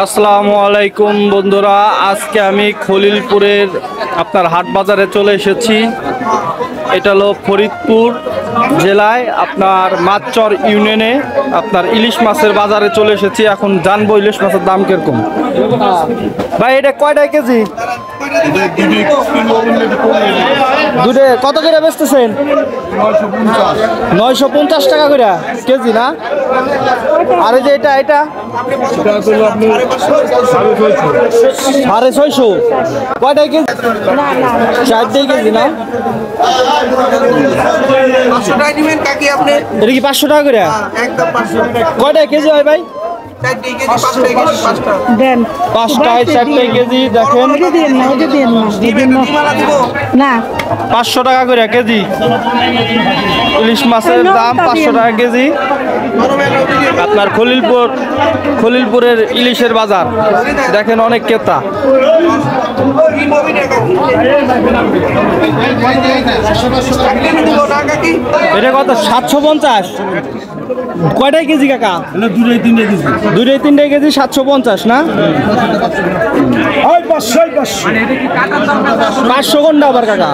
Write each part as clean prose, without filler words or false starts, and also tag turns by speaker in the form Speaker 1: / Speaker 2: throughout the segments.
Speaker 1: আসসালামু আলাইকুম বন্ধুরা, আজকে আমি খলিলপুরের আপনার হাট বাজারে চলে এসেছি। এটা হলো ফরিদপুর জেলায় আপনার মাছচর ইউনিয়নে আপনার ইলিশ মাছের বাজারে চলে এসেছি। এখন জানবো ইলিশ মাছের দাম কিরকম। ভাই এটা কয়টায় কেজি? দুটো কত করে বেচতেছেন? 950 টাকা করে কেজি না? আর এই যে এটা 650 কয়টায় কেজি? 4টাই কেজি না? এটা কি 500 টাকা করে? কয়টায় কেজি হয় ভাই? 5টায় 4টায় কেজি। দেখেন 500 টাকা করে কেজি ইলিশ মাছের দাম, 500 টাকা কেজি। আপনার খলিলপুরের ইলিশের বাজার দেখেন, অনেক ক্রেতা। এটা কত? 750 কয়টায় কেজি কাকা? 2টাই 3টাই কেজি 750 না? 500 কোনটা আবার কাকা?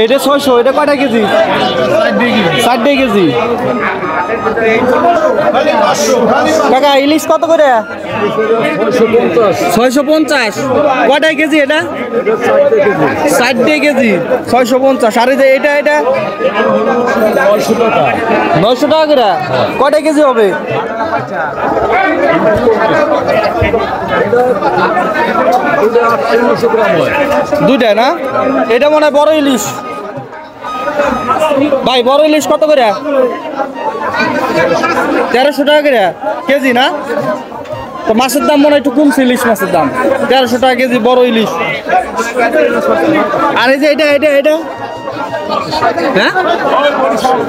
Speaker 1: এটা 600। এটা কয়টা কেজি? 4টাই কেজি। কাকা ইলিশ কত করে? 650 কয়টায় কেজি? এটা 4টাই কেজি 650। আর এটা 900 টাকা করে। কয়টায় কেজি হবে? দুইটা না? এটা মনে হয় বড় ইলিশ। ভাই বড় ইলিশ কত করে? 1300 টাকা করে কেজি না? তো মাছের দাম মনে হয় একটু কমছে, ইলিশ মাছের দাম 1300 টাকা কেজি বড় ইলিশ। আর এই যে এটা হ্যাঁ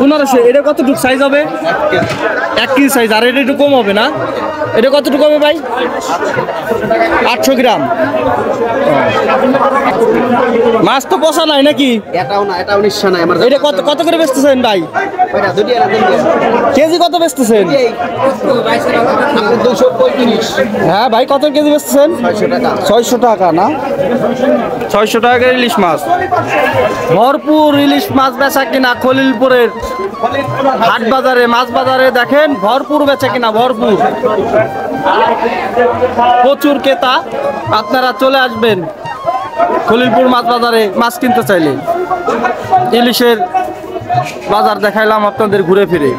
Speaker 1: 1500। এটা কতটুকু সাইজ হবে? 1 কেজি সাইজ। আর এটা একটু কম হবে না? এটা কতটুকু হবে ভাই? 800 গ্রাম। মাছ তো পচা নাই নাকি? এটা কত করে বেচতেছেন ভাই? কেজি কত বেচতেছেন? হ্যাঁ ভাই, কত কেজি বেচতেছেন? 600 টাকা না? 600 টাকা ইলিশ মাছ। ভরপুর ইলিশ মাছ বেচা কিনা খলিলপুরের হাট বাজারে, মাছ বাজারে দেখেন ভরপুর বেচা কিনা, ভরপুর, প্রচুর ক্রেতা। আপনারা চলে আসবেন খলিলপুর মাছ বাজারে মাছ কিনতে চাইলে। ইলিশের বাজার দেখাইলাম আপনাদের ঘুরে ফিরে।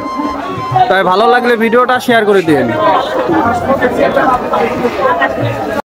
Speaker 1: তাই ভালো লাগলে ভিডিওটা শেয়ার করে দিন।